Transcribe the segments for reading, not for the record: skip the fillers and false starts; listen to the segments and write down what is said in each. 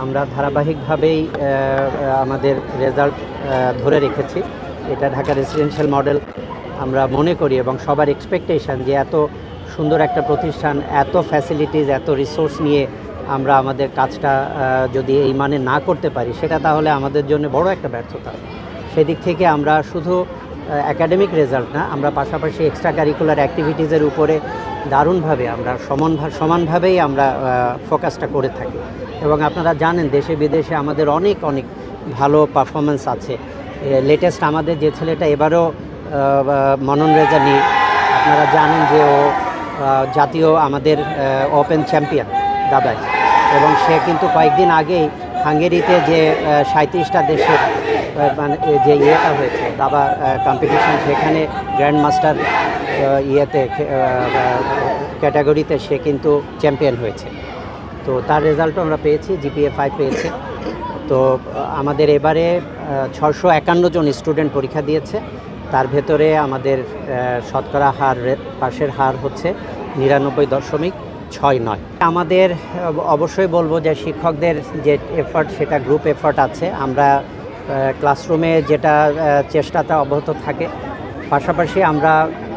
আমরা ধারাবাহিকভাবেই আমাদের রেজাল্ট ধরে রেখেছি। এটা ঢাকা রেসিডেন্সিয়াল মডেল। আমরা মনে করি এবং সবার এক্সপেকটেশন যে এত সুন্দর একটা প্রতিষ্ঠান, এত ফ্যাসিলিটিস, এত রিসোর্স নিয়ে আমরা আমাদের কাজটা যদি এই মানে না করতে পারি, সেটা তাহলে আমাদের জন্য বড় একটা ব্যর্থতা। সেদিক থেকে আমরা শুধু একাডেমিক রেজাল্ট না, আমরা পাশাপাশি এক্সট্রা কারিকুলার অ্যাক্টিভিটিসের উপরে দারুণভাবে আমরা সমানভাবেই আমরা ফোকাসটা করে থাকি। এবং আপনারা জানেন দেশে বিদেশে আমাদের অনেক ভালো পারফরমেন্স আছে। লেটেস্ট আমাদের যে ছেলেটা এবারও মনন রেজা নিয়ে, আপনারা জানেন যে ও জাতীয় আমাদের ওপেন চ্যাম্পিয়ন দাবায়, এবং সে কিন্তু কয়েকদিন আগেই হাঙ্গেরিতে যে 37টা দেশের মানে যে ইয়েটা হয়েছে দাবা কম্পিটিশন, সেখানে গ্র্যান্ড মাস্টার ইয়েতে ক্যাটাগরিতে সে কিন্তু চ্যাম্পিয়ন হয়েছে। তো তার রেজাল্টও আমরা পেয়েছি, GPA 5 পেয়েছে। তো আমাদের এবারে 651 জন স্টুডেন্ট পরীক্ষা দিয়েছে। তার ভেতরে আমাদের শতকরা পাশের হার হচ্ছে 99.69। আমাদের অবশ্যই বলবো যে শিক্ষকদের যে এফর্ট, সেটা গ্রুপ এফর্ট আছে। আমরা ক্লাসরুমে যেটা চেষ্টাটা অব্যাহত থাকে, পাশাপাশি আমরা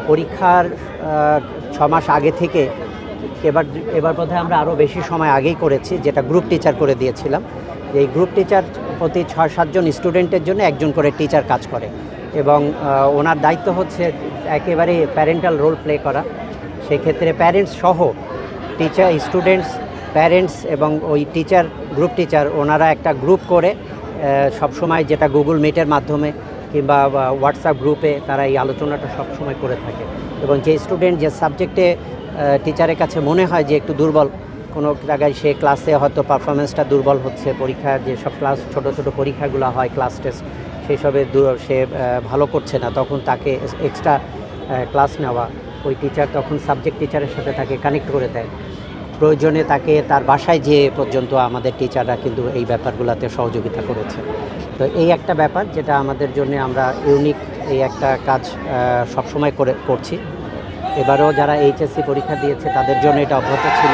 পরীক্ষার 6 মাস আগে থেকে এবার বোধহয় আমরা আরও বেশি সময় আগেই করেছি, যেটা গ্রুপ টিচার করে দিয়েছিলাম। এই গ্রুপ টিচার প্রতি 6-7 জন স্টুডেন্টের জন্য একজন করে টিচার কাজ করে, এবং ওনার দায়িত্ব হচ্ছে একেবারে প্যারেন্টাল রোল প্লে করা। সেক্ষেত্রে প্যারেন্টস সহ টিচার, স্টুডেন্টস, প্যারেন্টস এবং ওই টিচার, গ্রুপ টিচার, ওনারা একটা গ্রুপ করে সবসময়, যেটা গুগল মিটের মাধ্যমে কিংবা হোয়াটসঅ্যাপ গ্রুপে তারা এই আলোচনাটা সবসময় করে থাকে। এবং যে স্টুডেন্ট যে সাবজেক্টে টিচারের কাছে মনে হয় যে একটু দুর্বল, কোনো জায়গায় সে ক্লাসে হয়তো পারফরমেন্সটা দুর্বল হচ্ছে, পরীক্ষার যেসব ক্লাস ছোটো পরীক্ষাগুলো হয়, ক্লাস টেস্ট, সেই সবে সে ভালো করছে না, তখন তাকে এক্সট্রা ক্লাস নেওয়া, ওই টিচার তখন সাবজেক্ট টিচারের সাথে তাকে কানেক্ট করে দেয়। প্রয়োজনে তাকে তার বাসায় যেয়ে পর্যন্ত আমাদের টিচাররা কিন্তু এই ব্যাপারগুলোতে সহযোগিতা করেছে। তো এই একটা ব্যাপার যেটা আমাদের জন্য আমরা ইউনিক, এই একটা কাজ সবসময় করছি। এবারও যারা HSC পরীক্ষা দিয়েছে তাদের জন্য এটা অব্যাহত ছিল।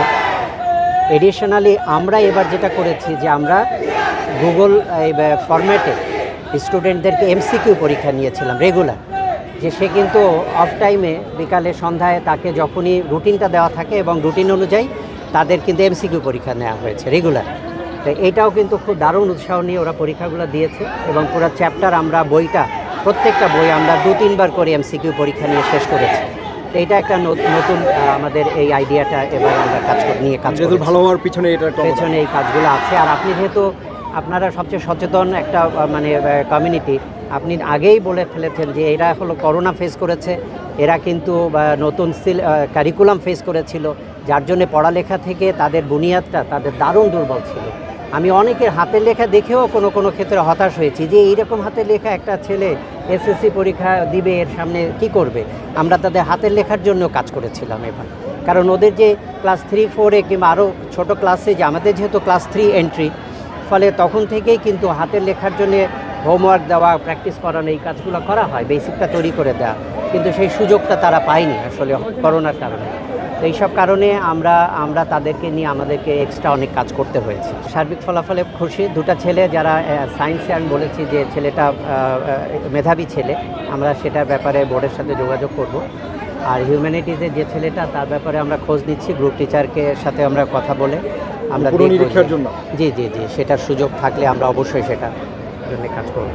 এডিশনালি আমরা এবার যেটা করেছি যে আমরা গুগল এই ফরম্যাটে স্টুডেন্টদেরকে MCQ পরীক্ষা নিয়েছিলাম রেগুলার, যে সে কিন্তু অফ টাইমে বিকালে সন্ধ্যায় তাকে যখনই রুটিনটা দেওয়া থাকে এবং রুটিন অনুযায়ী তাদের কিন্তু MCQ পরীক্ষা নেওয়া হয়েছে রেগুলার। তো এইটাও কিন্তু খুব দারুণ উৎসাহ নিয়ে ওরা পরীক্ষাগুলো দিয়েছে, এবং পুরো চ্যাপ্টার আমরা প্রত্যেকটা বই আমরা 2-3 বার করে MCQ পরীক্ষা নিয়ে শেষ করেছি। এইটা একটা নতুন আমাদের এই আইডিয়াটা এবার আমরা কাজ করি, ভালো হওয়ার পিছনে এই কাজগুলো আছে। আর আপনি যেহেতু আপনারা সবচেয়ে সচেতন একটা মানে কমিউনিটি, আপনি আগেই বলে ফেলেছেন যে এরা হলো করোনা ফেস করেছে, এরা কিন্তু নতুন কারিকুলাম ফেস করেছিল, যার জন্যে পড়ালেখা থেকে তাদের বুনিয়াদটা তাদের দারুণ দুর্বল ছিল। আমি অনেকের হাতের লেখা দেখেও কোনো ক্ষেত্রে হতাশ হয়েছি যে এইরকম হাতের লেখা একটা ছেলে SSC পরীক্ষা দিবে, এর সামনে কি করবে। আমরা তাদের হাতের লেখার জন্য কাজ করেছিলাম এবার, কারণ ওদের যে ক্লাস 3-4-এ কিংবা আরও ছোটো ক্লাসে, যে আমাদের যেহেতু ক্লাস 3 এন্ট্রি, ফলে তখন থেকেই কিন্তু হাতের লেখার জন্যে হোমওয়ার্ক দেওয়া, প্র্যাকটিস করানো, এই কাজগুলো করা হয়, বেসিকটা তৈরি করে দেওয়া, কিন্তু সেই সুযোগটা তারা পায়নি আসলে করোনার কারণে। তো এইসব কারণে আমরা তাদেরকে নিয়ে আমাদেরকে এক্সট্রা অনেক কাজ করতে হয়েছে। সার্বিক ফলাফলে খুশি। 2টা ছেলে যারা সায়েন্সে, আমি বলেছি যে ছেলেটা মেধাবী ছেলে, আমরা সেটার ব্যাপারে বোর্ডের সাথে যোগাযোগ করব। আর হিউম্যানিটিজের যে ছেলেটা, তার ব্যাপারে আমরা খোঁজ নিচ্ছি, গ্রুপ টিচারকে সাথে আমরা কথা বলে আমরা নিরীক্ষার জন্য জি সেটার সুযোগ থাকলে আমরা অবশ্যই সেটার জন্য কাজ করব।